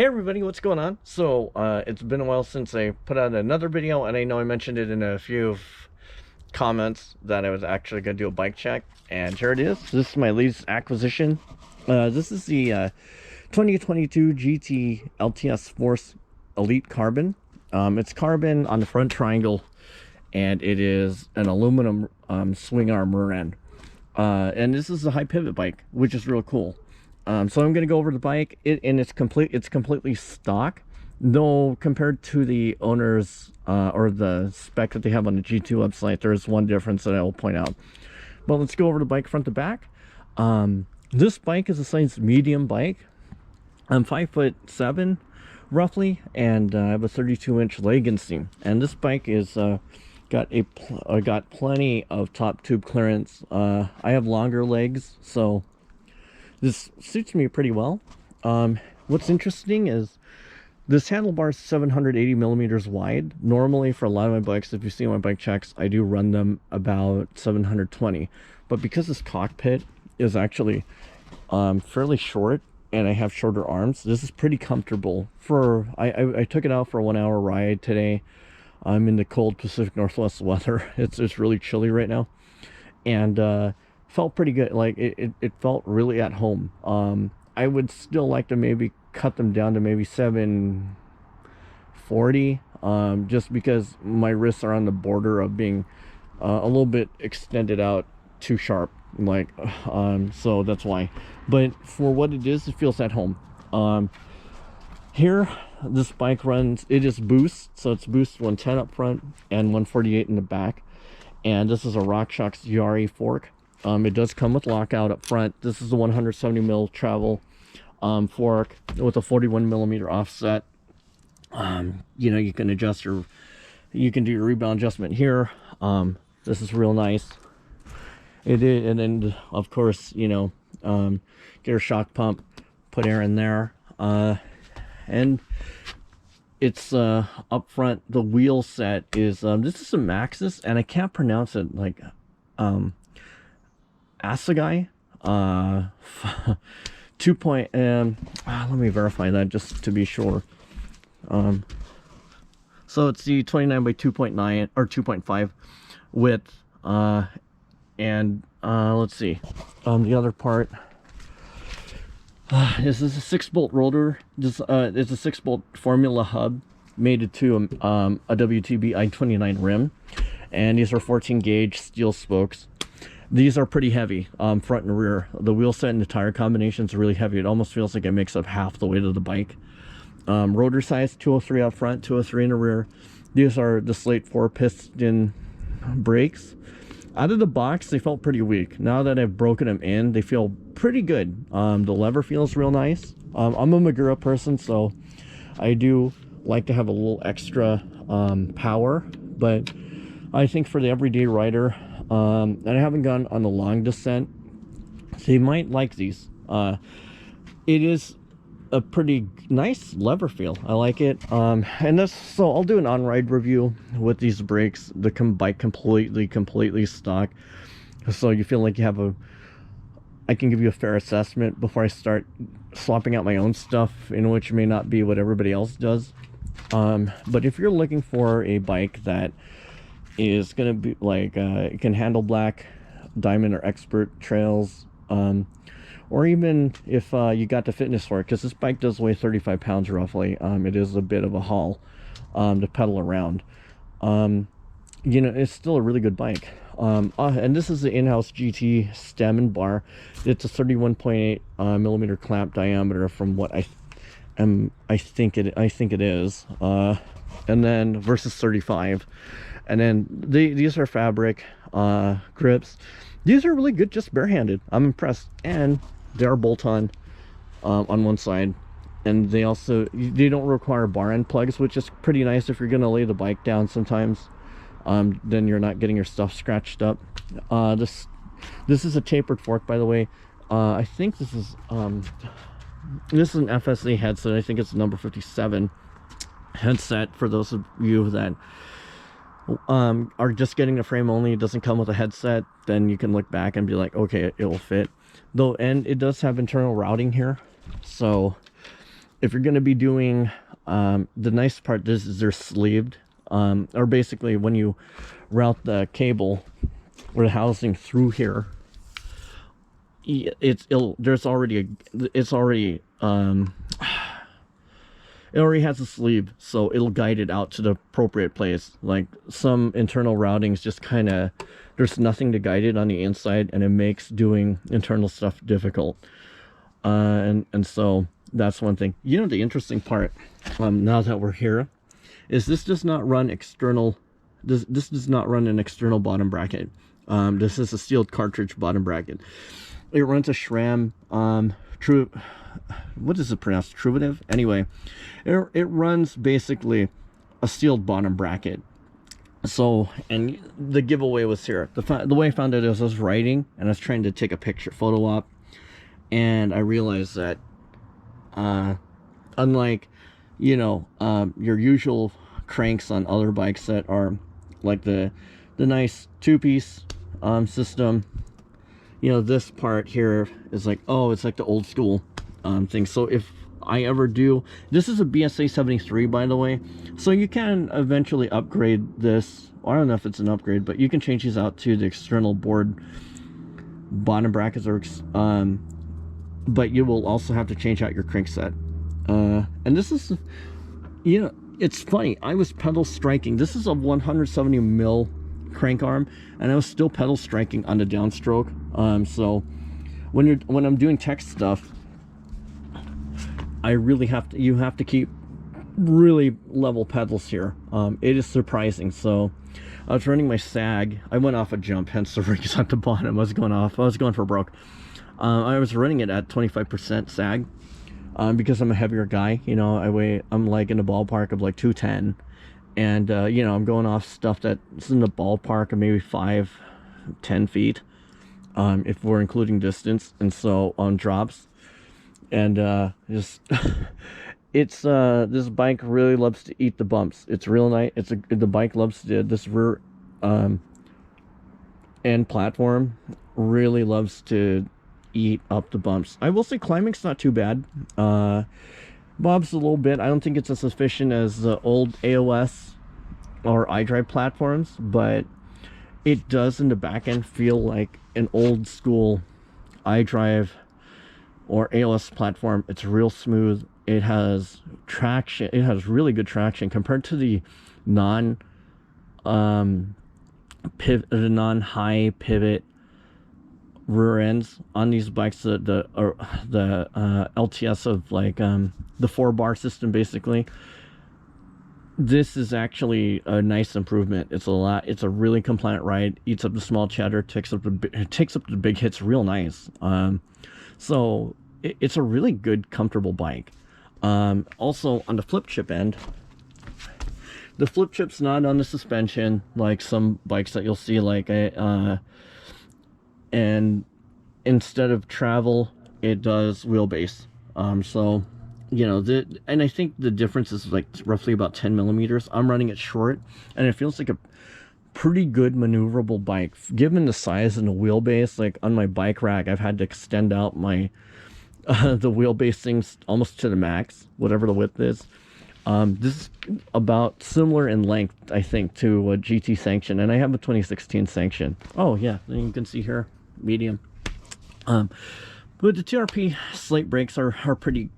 everybody, what's going on? So it's been a while since I put out another video, and I know I mentioned it in a few comments that I was actually going to do a bike check, and here it is. This is my latest acquisition. This is the 2022 GT LTS Force Elite Carbon. It's carbon on the front triangle, and it is an aluminum swing arm rear end. And this is a high pivot bike, which is real cool. So I'm going to go over the bike, and it's completely stock, though compared to the owner's or the spec that they have on the G2 website, there is one difference that I will point out. But let's go over the bike front to back. This bike is a size medium bike. I'm 5'7" roughly, and I have a 32-inch leg inseam. And this bike is got plenty of top tube clearance. I have longer legs, so this suits me pretty well. What's interesting is this handlebar is 780 millimeters wide. Normally, for a lot of my bikes, if you see my bike checks, I do run them about 720. But because this cockpit is actually fairly short, and I have shorter arms, this is pretty comfortable. I took it out for a 1-hour ride today. I'm in the cold Pacific Northwest weather. It's really chilly right now, and felt pretty good. Like it felt really at home. I would still like to maybe cut them down to maybe 740, just because my wrists are on the border of being a little bit extended out too sharp, like so that's why. But for what it is, it feels at home. Here this bike runs, it is boost, so it's boost 110 up front and 148 in the back, and this is a RockShox Yari fork. It does come with lockout up front. This is a 170 mil travel fork with a 41 millimeter offset. You know, you can adjust you can do your rebound adjustment here. This is real nice. It is, and then of course, you know, get your shock pump, put air in there, and it's up front. The wheel set is this is a Maxxis, and I can't pronounce it, like Asagai 2 point, let me verify that just to be sure. So it's the 29 by 2.9 or 2.5 width, and let's see, the other part. This is a 6-bolt rotor. This is a 6-bolt Formula hub mated to a WTB I-29 rim, and these are 14 gauge steel spokes. These are pretty heavy, front and rear. The wheel set and the tire combination is really heavy. It almost feels like it makes up half the weight of the bike. Rotor size 203 out front, 203 in the rear. These are the Slate 4 piston brakes. Out of the box, they felt pretty weak. Now that I've broken them in, they feel pretty good. The lever feels real nice. I'm a Magura person, so I do like to have a little extra power, but I think for the everyday rider, and I haven't gone on a long descent, so you might like these. It is a pretty nice lever feel. I like it. And this, so I'll do an on-ride review with these brakes. The bike completely stock, so you feel like you have I can give you a fair assessment before I start swapping out my own stuff, in which may not be what everybody else does. But if you're looking for a bike that is gonna be like it can handle black diamond or expert trails, or even if you got the fitness for it, because this bike does weigh 35 pounds roughly. It is a bit of a haul to pedal around. You know, it's still a really good bike. And this is the in-house GT stem and bar. It's a 31.8 millimeter clamp diameter, from what I think it is, and then versus 35. And then these are fabric grips. These are really good just barehanded. I'm impressed. And they are bolt-on one side, and they don't require bar end plugs, which is pretty nice if you're gonna lay the bike down sometimes. Then you're not getting your stuff scratched up. This is a tapered fork, by the way. I think this is an FSA headset. I think it's number 57 headset. For those of you that are just getting a frame only, it doesn't come with a headset, then you can look back and be like, okay, it will fit. Though, and it does have internal routing here, so if you're going to be doing, the nice part is they're sleeved, or basically when you route the cable or the housing through here, it already has a sleeve, so it'll guide it out to the appropriate place. Like some internal routings just kind of, there's nothing to guide it on the inside, and it makes doing internal stuff difficult. And so that's one thing. You know, the interesting part, now that we're here, is this does not run external. This does not run an external bottom bracket. This is a sealed cartridge bottom bracket. It runs a SRAM what is it pronounced? Truvativ? Anyway, it runs basically a sealed bottom bracket. So, and the giveaway was here. The way I found it is I was writing and I was trying to take a photo op, and I realized that unlike, you know, your usual cranks on other bikes that are like the nice two-piece system, you know, this part here is like, oh, it's like the old school thing. So if I ever do, this is a BSA 73, by the way, so you can eventually upgrade this. I don't know if it's an upgrade, but you can change these out to the external board bottom brackets, or but you will also have to change out your crankset. And this is, you know, it's funny, I was pedal striking. This is a 170 mil crank arm, and I was still pedal striking on the downstroke. So when I'm doing tech stuff, I really you have to keep really level pedals here. It is surprising. So I was running my sag. I went off a jump, hence the ring is at the bottom. I was going for broke. I was running it at 25% sag, because I'm a heavier guy. You know, I'm like in the ballpark of like 210, and you know, I'm going off stuff that's in the ballpark of maybe 5-10 feet, if we're including distance, and so on drops. And just it's this bike really loves to eat the bumps. It's real nice. The bike loves to, this rear end platform really loves to eat up the bumps. I will say climbing's not too bad. Bob's a little bit. I don't think it's as efficient as the old AOS or iDrive platforms, but it does in the back end feel like an old school iDrive or AOS platform. It's real smooth. It has traction. It has really good traction compared to the non-high pivot rear ends on these bikes. The LTS of like the 4-bar system, basically. This is actually a nice improvement. It's a really compliant ride. Eats up the small chatter. Takes up the big hits real nice. So it's a really good, comfortable bike. Also on the flip chip end, the flip chip's not on the suspension like some bikes that you'll see, like and instead of travel, it does wheelbase. So, you know, and I think the difference is like roughly about 10 millimeters. I'm running it short, and it feels like a pretty good maneuverable bike given the size and the wheelbase. Like on my bike rack, I've had to extend out my the wheelbase things almost to the max, whatever the width is. This is about similar in length, I think, to a GT Sanction, and I have a 2016 Sanction. Oh yeah, you can see here, medium. But the TRP slate brakes are pretty,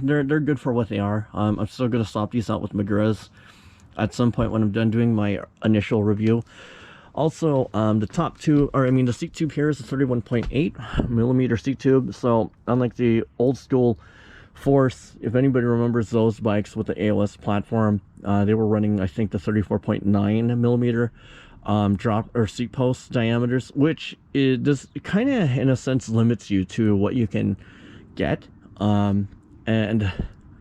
they're good for what they are. I'm still going to swap these out with Maguiras at some point when I'm done doing my initial review. Also, the the seat tube here is a 31.8 millimeter seat tube. So unlike the old school Force, if anybody remembers those bikes with the AOS platform, they were running, I think, the 34.9 millimeter drop or seat post diameters, which this kind of in a sense limits you to what you can get, and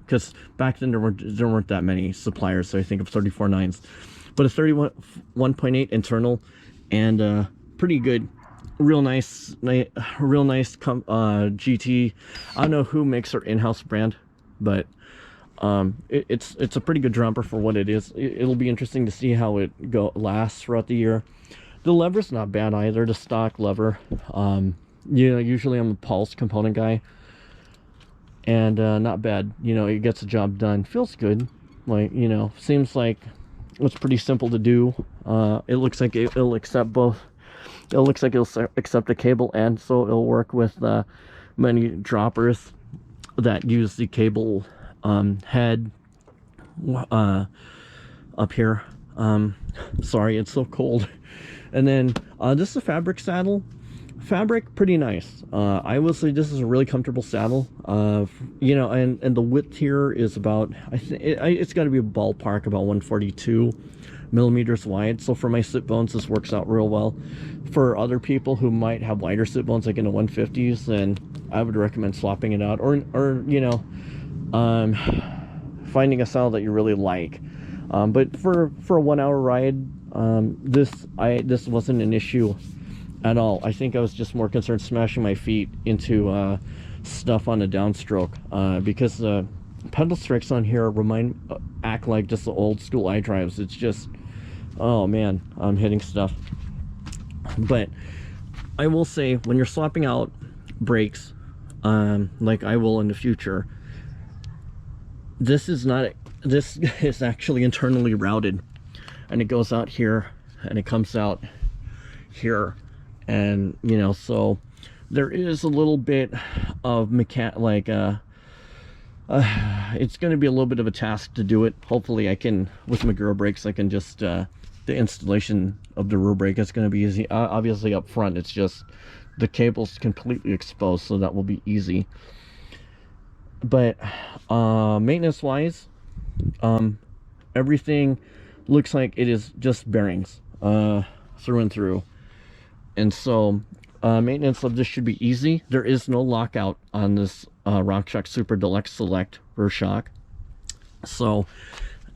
because back then there weren't that many suppliers, so I think of 34.9s, but a 31.8 internal, and pretty good, real nice GT. I don't know who makes their in-house brand, but it's a pretty good jumper for what it is. It'll be interesting to see how it lasts throughout the year. The lever's not bad either, the stock lever. You know, usually I'm a Pulse component guy, and not bad. You know, it gets the job done. Feels good. Like, you know, seems like it's pretty simple to do. It looks like it'll accept both. It looks like it'll accept the cable, and so it'll work with many droppers that use the cable head up here. Sorry, it's so cold. And then this is a fabric saddle. Fabric, pretty nice. I will say this is a really comfortable saddle. You know, and the width here is about, I think it's got to be a ballpark about 142 millimeters wide. So for my sit bones, this works out real well. For other people who might have wider sit bones, like in the 150s, then I would recommend swapping it out, or you know, finding a saddle that you really like. But for a 1 hour ride, this wasn't an issue at all. I think I was just more concerned smashing my feet into stuff on the downstroke, because the pedal strikes on here act like just the old school iDrives. It's just, oh man, I'm hitting stuff. But I will say, when you're swapping out brakes, like I will in the future, this is actually internally routed, and it goes out here and it comes out here. And you know, so there is a little bit of it's going to be a little bit of a task to do it. Hopefully I can, with Magura brakes, I can just the installation of the rear brake is going to be easy. Obviously up front, it's just the cable's completely exposed, so that will be easy. But maintenance wise, everything looks like it is just bearings through and through. And so maintenance of this should be easy. There is no lockout on this RockShox Super Deluxe Select rear shock. So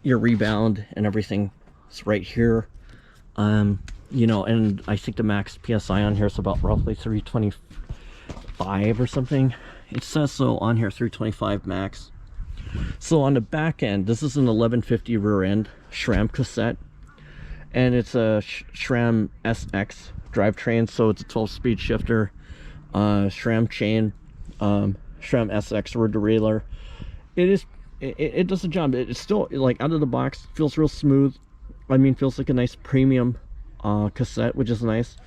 your rebound and everything is right here. You know, and I think the max PSI on here is about roughly 325 or something. It says so on here, 325 max. So on the back end, this is an 1150 rear end SRAM cassette, and it's a SRAM SX drivetrain, so it's a 12-speed shifter, SRAM chain, SRAM SX rear derailleur. It does the job. It's still, like, out of the box, feels real smooth. I mean, feels like a nice premium cassette, which is nice.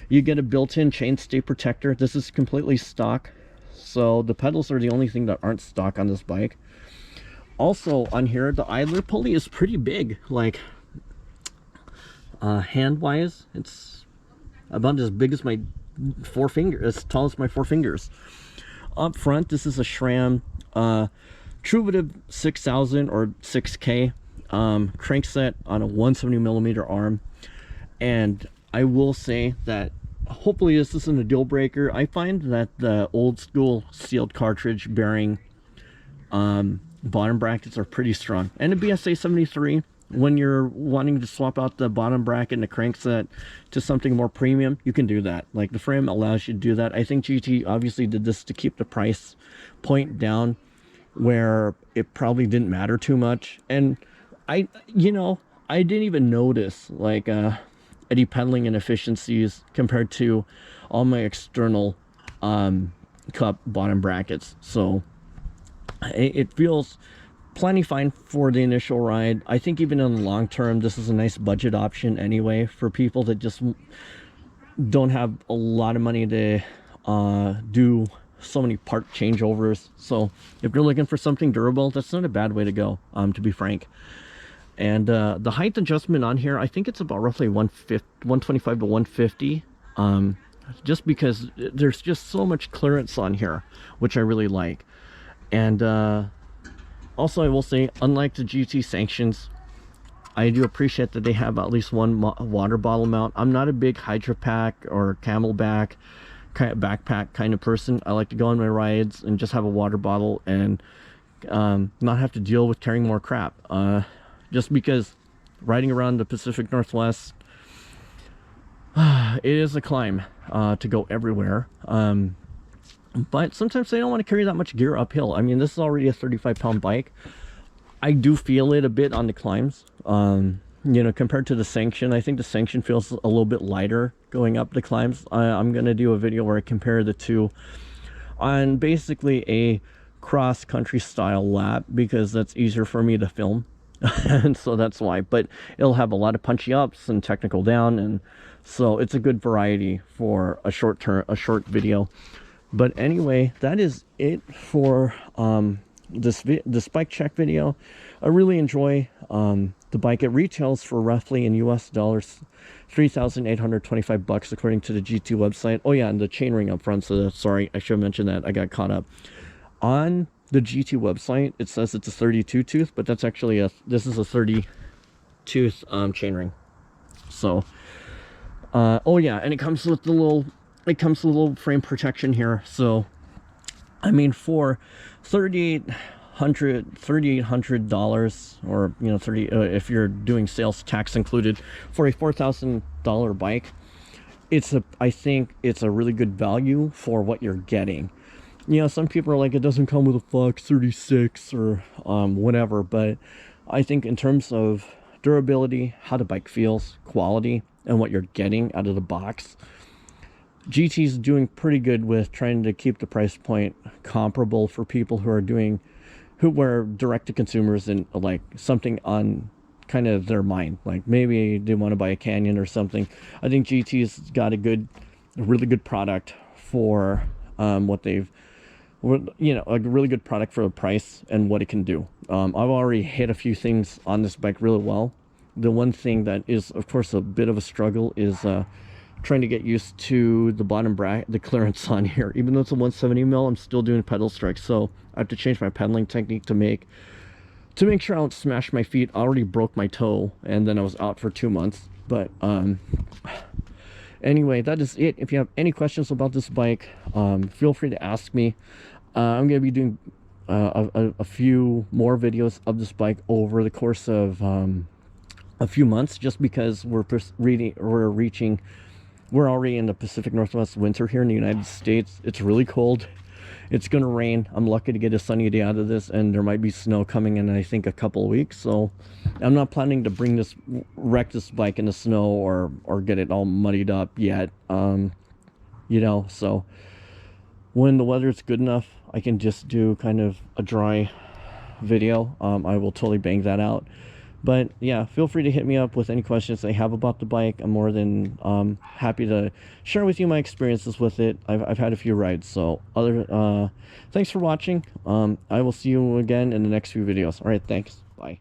You get a built-in chainstay protector. This is completely stock, so the pedals are the only thing that aren't stock on this bike. Also on here, the idler pulley is pretty big. Like, hand wise, it's about as big as my forefinger, as tall as my 4 fingers. Up front, this is a SRAM Truvativ 6000 or 6K crankset on a 170 millimeter arm. And I will say that hopefully this isn't a deal breaker. I find that the old school sealed cartridge bearing bottom brackets are pretty strong, and a BSA 73, when you're wanting to swap out the bottom bracket and the crankset to something more premium, you can do that. Like, the frame allows you to do that. I think GT obviously did this to keep the price point down where it probably didn't matter too much. And I didn't even notice, like, eddy pedaling inefficiencies compared to all my external cup bottom brackets. So it feels plenty fine for the initial ride. I think even in the long term, this is a nice budget option anyway for people that just don't have a lot of money to do so many part changeovers. So if you're looking for something durable, that's not a bad way to go, to be frank. And the height adjustment on here, I think it's about roughly 125 to 150, just because there's just so much clearance on here, which I really like. And also, I will say, unlike the GT Sanctions, I do appreciate that they have at least one water bottle mount. I'm not a big Hydro Pack or Camelback backpack kind of person. I like to go on my rides and just have a water bottle and not have to deal with carrying more crap. Just because riding around the Pacific Northwest, it is a climb to go everywhere. But sometimes I don't want to carry that much gear uphill. I mean, this is already a 35-pound bike. I do feel it a bit on the climbs. You know, compared to the Sanction, I think the Sanction feels a little bit lighter going up the climbs. I'm going to do a video where I compare the two on basically a cross-country style lap because that's easier for me to film. And so that's why. But it'll have a lot of punchy ups and technical down, and so it's a good variety for a short video. But anyway, that is it for this bike check video. I really enjoy the bike. It retails for roughly in US dollars $3,825 according to the GT website. Oh yeah, and the chainring up front, so sorry, I should have mentioned that. I got caught up. On the GT website, it says it's a 32 tooth, but that's actually this is a 30 tooth chainring. So oh yeah, and it comes with the little frame protection here. So I mean, for $3,800, or you know, if you're doing sales tax included, for a $4,000 bike, I think it's a really good value for what you're getting. You know, some people are like, it doesn't come with a Fox 36 or whatever, but I think in terms of durability, how the bike feels, quality, and what you're getting out of the box, GT's doing pretty good with trying to keep the price point comparable for people who are direct to consumers and like something on kind of their mind, like maybe they want to buy a Canyon or something. I think GT's got a really good product for what they've, you know, a really good product for the price and what it can do. I've already hit a few things on this bike really well. The one thing that is, of course, a bit of a struggle is trying to get used to the bottom bracket, the clearance on here. Even though it's a 170 mil, I'm still doing pedal strikes, so I have to change my pedaling technique to make sure I don't smash my feet. I already broke my toe, and then I was out for 2 months. But anyway, that is it. If you have any questions about this bike, feel free to ask me. I'm going to be doing a few more videos of this bike over the course of a few months, just because we're already in the Pacific Northwest winter here in the United States. It's really cold. It's gonna rain. I'm lucky to get a sunny day out of this, and there might be snow coming in, I think, a couple of weeks. So I'm not planning to wreck this bike in the snow or get it all muddied up yet. You know, so when the weather's good enough, I can just do kind of a dry video. I will totally bang that out. But yeah, feel free to hit me up with any questions they have about the bike. I'm more than happy to share with you my experiences with it. I've had a few rides. So thanks for watching. I will see you again in the next few videos. All right, thanks. Bye.